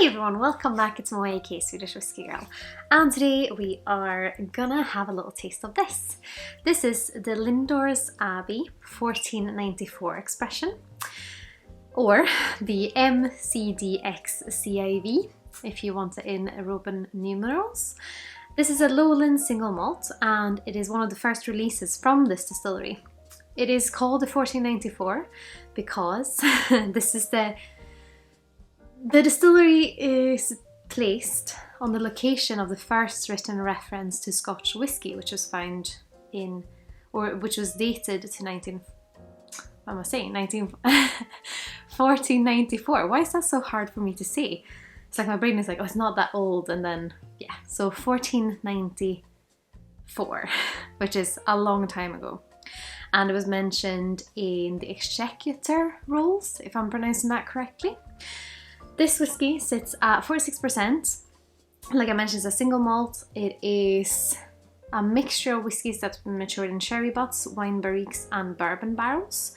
Hi everyone, welcome back. It's my AK Swedish Whiskey Girl, and today we are gonna have a little taste of this. This is the Lindores Abbey 1494 expression, or the MCDXCIV if you want it in Roman numerals. This is a Lowland single malt, and it is one of the first releases from this distillery. It is called the 1494 because this is the distillery is placed on the location of the first written reference to Scotch whisky, which was found in, or which was dated to 1494. Why is that so hard for me to say? It's like my brain is like, oh, it's not that old, and then, yeah, so 1494, which is a long time ago. And it was mentioned in the Exchequer rolls, if I'm pronouncing that correctly. This whiskey sits at 46%. Like I mentioned, it's a single malt. It is a mixture of whiskies that's been matured in sherry butts, wine barriques and bourbon barrels.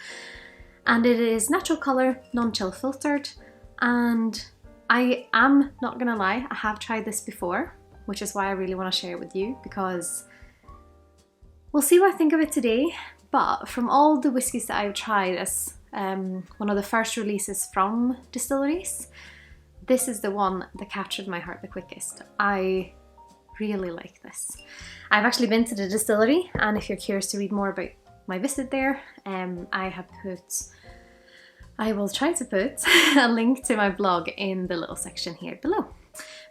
And it is natural colour, non-chill filtered. And I am not gonna lie, I have tried this before, which is why I really want to share it with you, because we'll see what I think of it today. But from all the whiskies that I've tried as one of the first releases from distilleries, this is the one that captured my heart the quickest. I really like this. I've actually been to the distillery, and if you're curious to read more about my visit there, I will try to put a link to my blog in the little section here below.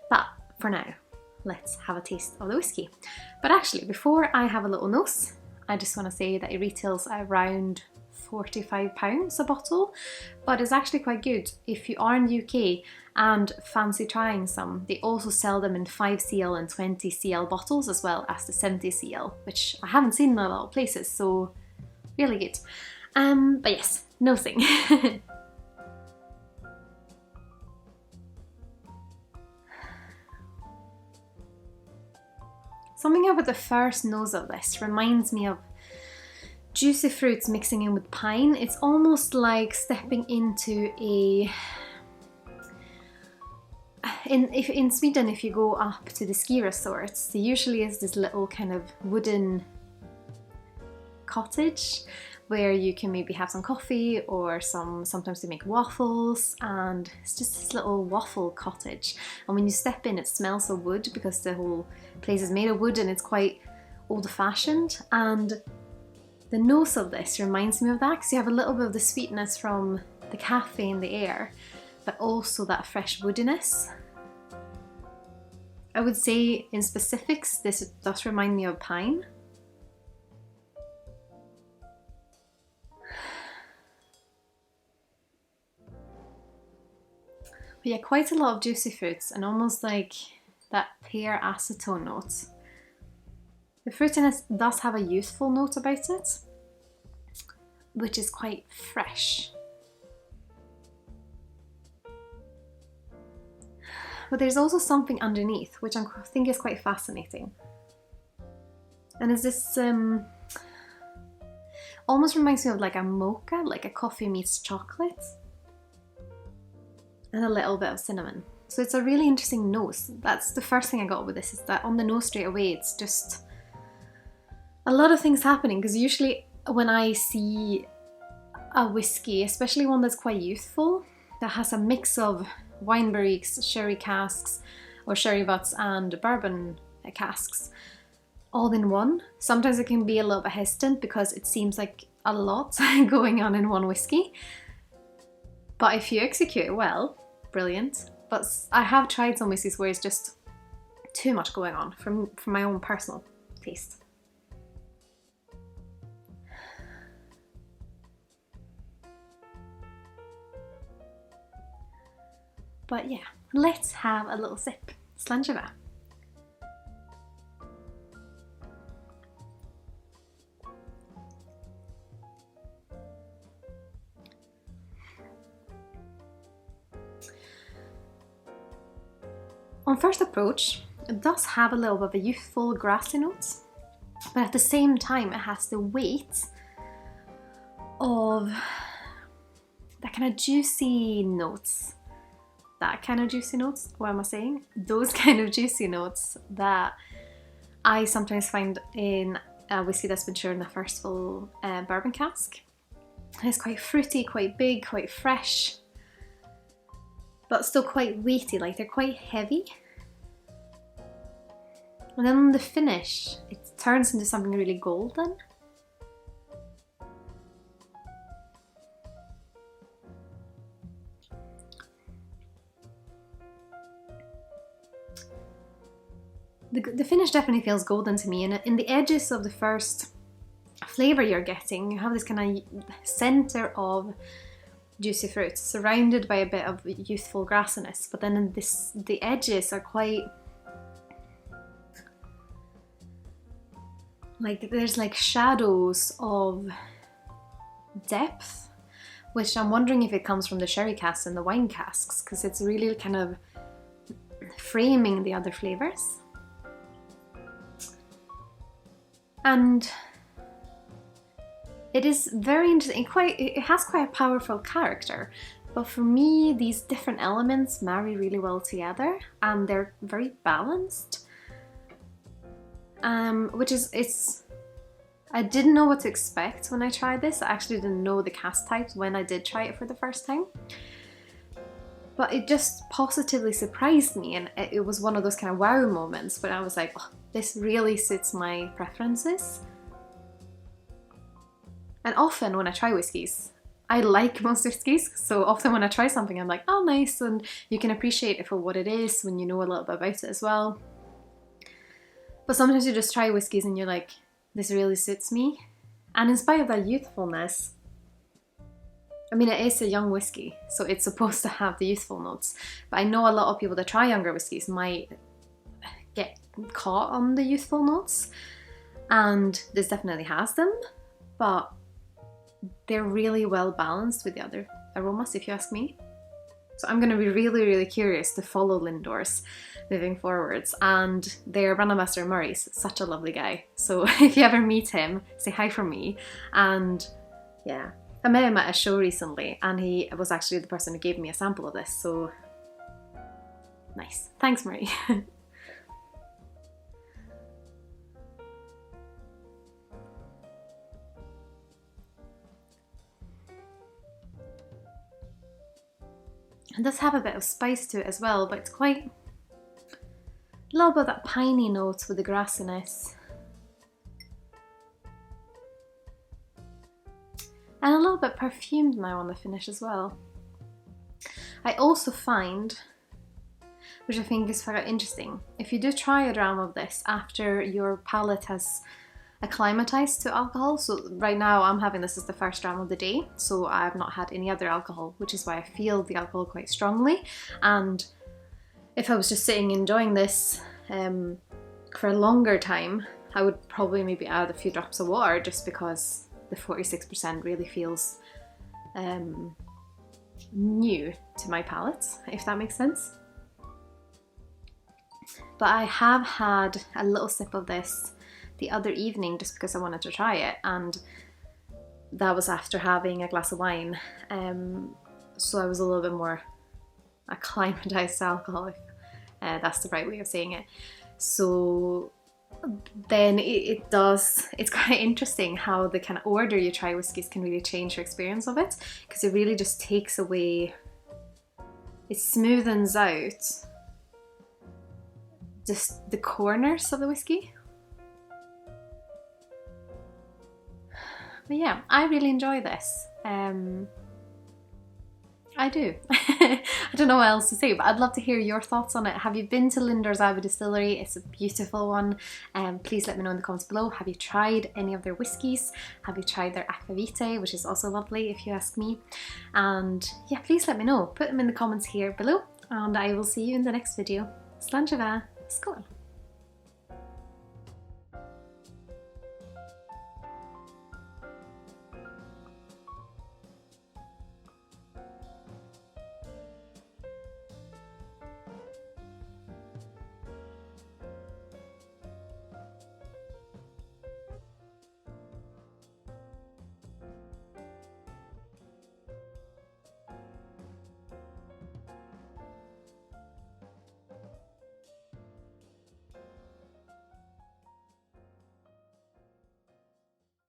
But for now, let's have a taste of the whiskey. But actually, before I have a little nose, I just want to say that it retails around £45 a bottle, but it's actually quite good if you are in the UK and fancy trying some. They also sell them in 5cl and 20cl bottles, as well as the 70cl, which I haven't seen in a lot of places, so really good. But yes, nosing. Something about the first nose of this reminds me of juicy fruits mixing in with pine. It's almost like stepping into a... In Sweden, if you go up to the ski resorts, there usually is this little kind of wooden cottage where you can maybe have some coffee, or sometimes they make waffles, and it's just this little waffle cottage. And when you step in, it smells of wood because the whole place is made of wood and it's quite old-fashioned. And the nose of this reminds me of that, because you have a little bit of the sweetness from the cafe in the air, but also that fresh woodiness. I would say in specifics, this does remind me of pine. But yeah, quite a lot of juicy fruits and almost like that pear acetone note. The fruitiness does have a youthful note about it, which is quite fresh. But there's also something underneath, which I think is quite fascinating. And it's this, almost reminds me of like a mocha, like a coffee meets chocolate. And a little bit of cinnamon. So it's a really interesting nose. That's the first thing I got with this, is that on the nose straight away, it's just a lot of things happening, because usually when I see a whiskey, especially one that's quite youthful, that has a mix of wine barriques, sherry casks, or sherry butts and bourbon casks, all in one, sometimes it can be a little bit hesitant because it seems like a lot going on in one whiskey. But if you execute it well, brilliant. But I have tried some whiskies where it's just too much going on from my own personal taste. But yeah, let's have a little sip. Sláinte Skål. On first approach, it does have a little bit of a youthful grassy note, but at the same time it has the weight of that kind of juicy notes that kind of juicy notes. What am I saying? Those kind of juicy notes that I sometimes find in a whiskey that's been shared in the first full bourbon cask. It's quite fruity, quite big, quite fresh, but still quite weighty, like they're quite heavy. And then on the finish, it turns into something really golden. The finish definitely feels golden to me, and in the edges of the first flavour you're getting, you have this kind of centre of juicy fruit surrounded by a bit of youthful grassiness, but then in the edges are quite like there's like shadows of depth, which I'm wondering if it comes from the sherry casks and the wine casks, because it's really kind of framing the other flavours. And it is very interesting, it has quite a powerful character, but for me these different elements marry really well together and they're very balanced. I didn't know what to expect when I tried this. I actually didn't know the cask types when I did try it for the first time. But it just positively surprised me, and it was one of those kind of wow moments where I was like, oh, this really suits my preferences. And often when I try whiskies, I like most whiskies, so often when I try something I'm like, oh nice, and you can appreciate it for what it is when you know a little bit about it as well. But sometimes you just try whiskies and you're like, this really suits me. And in spite of that youthfulness, I mean, it is a young whiskey, so it's supposed to have the youthful notes. But I know a lot of people that try younger whiskies might get caught on the youthful notes, and this definitely has them, but they're really well balanced with the other aromas, if you ask me. So I'm going to be really, really curious to follow Lindores moving forwards. And their brand ambassador Murray's such a lovely guy. So if you ever meet him, say hi from me. And yeah, I met him at a show recently and he was actually the person who gave me a sample of this. So nice. Thanks, Murray. It does have a bit of spice to it as well, but it's quite a little bit of that piney notes with the grassiness. And a little bit perfumed now on the finish as well. I also find, which I think is quite interesting, if you do try a dram of this after your palate has acclimatized to alcohol, so right now I'm having this as the first dram of the day, so I have not had any other alcohol, which is why I feel the alcohol quite strongly. And if I was just sitting enjoying this for a longer time, I would probably maybe add a few drops of water, just because the 46% really feels new to my palate, if that makes sense. But I have had a little sip of this the other evening just because I wanted to try it, and that was after having a glass of wine, so I was a little bit more acclimatized to alcohol, if that's the right way of saying it. So then it's quite interesting how the kind of order you try whiskies can really change your experience of it, because it really just takes away, it smoothens out just the corners of the whiskey. But yeah, I really enjoy this. I do. I don't know what else to say, but I'd love to hear your thoughts on it. Have you been to Lindores Abbey Distillery? It's a beautiful one. Please let me know in the comments below. Have you tried any of their whiskies? Have you tried their Aquavitae, which is also lovely if you ask me? And yeah, please let me know. Put them in the comments here below, and I will see you in the next video. Sláinte Skål!